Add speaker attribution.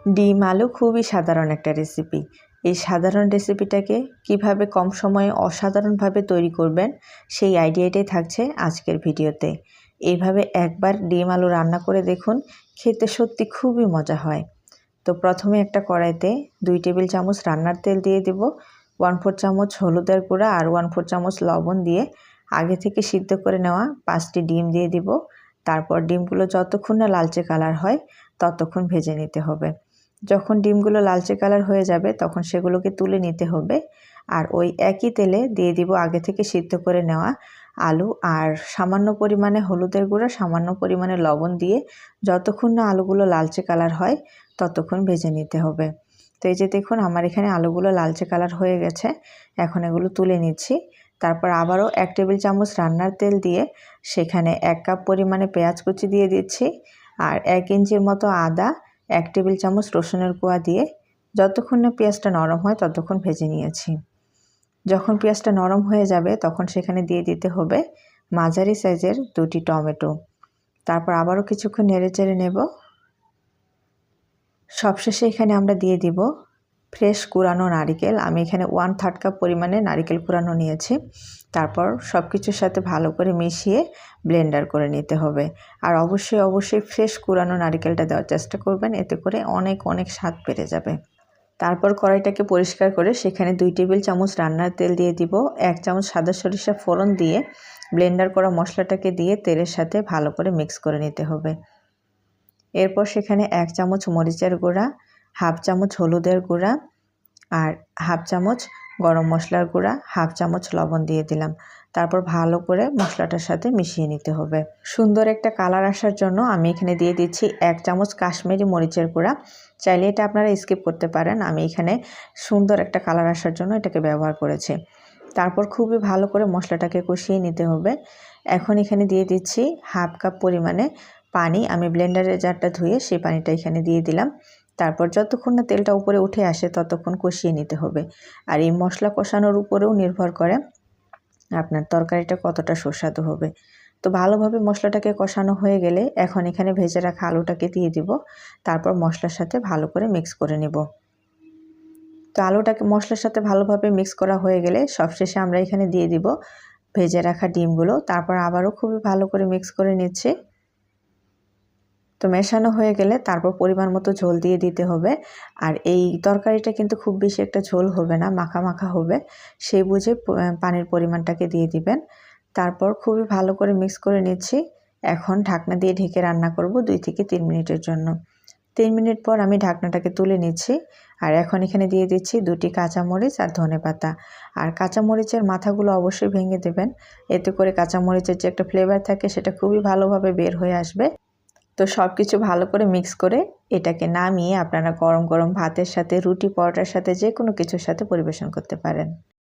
Speaker 1: ডিম আলু খুবই সাধারণ একটা রেসিপি। এই সাধারণ রেসিপিটাকে কিভাবে কম সময়ে অসাধারণভাবে তৈরি করবেন সেই আইডিয়াটাই থাকছে আজকের ভিডিওতে। এইভাবে একবার ডিম আলু রান্না করে দেখুন, খেতে সত্যি খুবই মজা হয়। তো প্রথমে একটা কড়াইতে 2 টেবিল চামচ রান্নার তেল দিয়ে দেব, 1/4 চামচ হলুদের গুঁড়া আর 1/4 চামচ লবণ দিয়ে আগে থেকে সিদ্ধ করে নেওয়া 5টি ডিম দিয়ে দিব। তারপর ডিমগুলো যতক্ষণ না লালচে কালার হয় ততক্ষণ ভেজে নিতে হবে। যখন ডিমগুলো লালচে কালার হয়ে যাবে তখন সেগুলোকে তুলে নিতে হবে। আর ওই একই তেলে দিয়ে দিব আগে থেকে সিদ্ধ করে নেওয়া আলু আর সামান্য পরিমাণে হলুদের গুঁড়া, সামান্য পরিমাণে লবণ দিয়ে যতক্ষণ না আলুগুলো লালচে কালার হয় ততক্ষণ ভেজে নিতে হবে। তো এই যে দেখুন আমার এখানে আলুগুলো লালচে কালার হয়ে গেছে, এখন এগুলো তুলে নিচ্ছি। তারপর আবারও 1 টেবিল চামচ রান্নার তেল দিয়ে সেখানে 1 কাপ পরিমাণে পেঁয়াজ কুচি দিয়ে দিচ্ছি আর 1 ইঞ্চির মতো আদা, 1 টেবিল চামচ রসুনের কোয়া দিয়ে যতক্ষণ না পেঁয়াজটা নরম হয় ততক্ষণ ভেজে নিয়েছি। যখন পেঁয়াজটা নরম হয়ে যাবে তখন সেখানে দিয়ে দিতে হবে মাঝারি সাইজের 2টি টমেটো। তারপর আবারও কিছুক্ষণ নেড়েচেড়ে নেব। সবশেষে এখানে আমরা দিয়ে দিব ফ্রেশ কুড়ানো নারিকেল। আমি এখানে 1/3 কাপ পরিমাণে নারিকেল কুড়ানো নিয়েছি। তারপর সব কিছুর সাথে ভালো করে মিশিয়ে ব্লেন্ডার করে নিতে হবে। আর অবশ্যই ফ্রেশ কুড়ানো নারিকেলটা দেওয়ার চেষ্টা করবেন, এতে করে অনেক স্বাদ বেড়ে যাবে। তারপর কড়াইটাকে পরিষ্কার করে সেখানে 2 টেবিল চামচ রান্নার তেল দিয়ে দিব, 1 চামচ সাদা সরিষা ফোড়ন দিয়ে ব্লেন্ডার করা মশলাটাকে দিয়ে তেলের সাথে ভালো করে মিক্স করে নিতে হবে। এরপর সেখানে 1 চামচ মরিচের গুঁড়া, 1/2 চামচ হলুদের গুঁড়া আর 1/2 চামচ গরম মশলার গুঁড়া, 1/2 চামচ লবণ দিয়ে দিলাম। তারপর ভালো করে মশলাটার সাথে মিশিয়ে নিতে হবে। সুন্দর একটা কালার আসার জন্য আমি এখানে দিয়ে দিচ্ছি 1 চামচ কাশ্মীরি মরিচের গুঁড়া। চাইলে এটা আপনারা স্কিপ করতে পারেন, আমি এখানে সুন্দর একটা কালার আসার জন্য এটাকে ব্যবহার করেছি। তারপর খুবই ভালো করে মশলাটাকে কষিয়ে নিতে হবে। এখন এখানে দিয়ে দিচ্ছি 1/2 কাপ পরিমাণে পানি। আমি ব্লেন্ডারের জারটা ধুয়ে সেই পানিটা এখানে দিয়ে দিলাম। তারপর যতক্ষণ না তেলটা উপরে উঠে আসে ততক্ষণ কষিয়ে নিতে হবে। আর এই মশলা কষানোর উপরেও নির্ভর করে আপনার তরকারিটা কতটা সুস্বাদু হবে। তো ভালোভাবে মশলাটাকে কষানো হয়ে গেলে এখন এখানে ভেজে রাখা আলুটাকে দিয়ে দিব। তারপর মশলার সাথে ভালো করে মিক্স করে নেব। তো আলুটাকে মশলার সাথে ভালোভাবে মিক্স করা হয়ে গেলে সবশেষে আমরা এখানে দিয়ে দিব ভেজে রাখা ডিমগুলো। তারপর আবারও খুবই ভালো করে মিক্স করে নিচ্ছি। তো মেশানো হয়ে গেলে তারপর পরিমাণ মতো ঝোল দিয়ে দিতে হবে। আর এই তরকারিটা কিন্তু খুব বেশি একটা ঝোল হবে না, মাখা হবে, সেই বুঝে পানির পরিমাণটাকে দিয়ে দিবেন। তারপর খুবই ভালো করে মিক্স করে নিচ্ছি। এখন ঢাকনা দিয়ে ঢেকে রান্না করব 2 থেকে 3 মিনিটের জন্য। 3 মিনিট পর আমি ঢাকনাটাকে তুলে নিচ্ছি। আর এখন এখানে দিয়ে দিচ্ছি 2টি কাঁচামরিচ আর ধনেপাতা। আর কাঁচামরিচের মাথাগুলো অবশ্যই ভেঙে দেবেন, এতে করে কাঁচামরিচের যে একটা ফ্লেভার থাকে সেটা খুবই ভালোভাবে বের হয়ে আসবে। তো সব কিছু ভালো করে মিক্স করে এটাকে নামিয়ে আপনারা গরম ভাতের সাথে, রুটি পরোটার সাথে, যে কোনো কিছুর সাথে পরিবেশন করতে পারেন।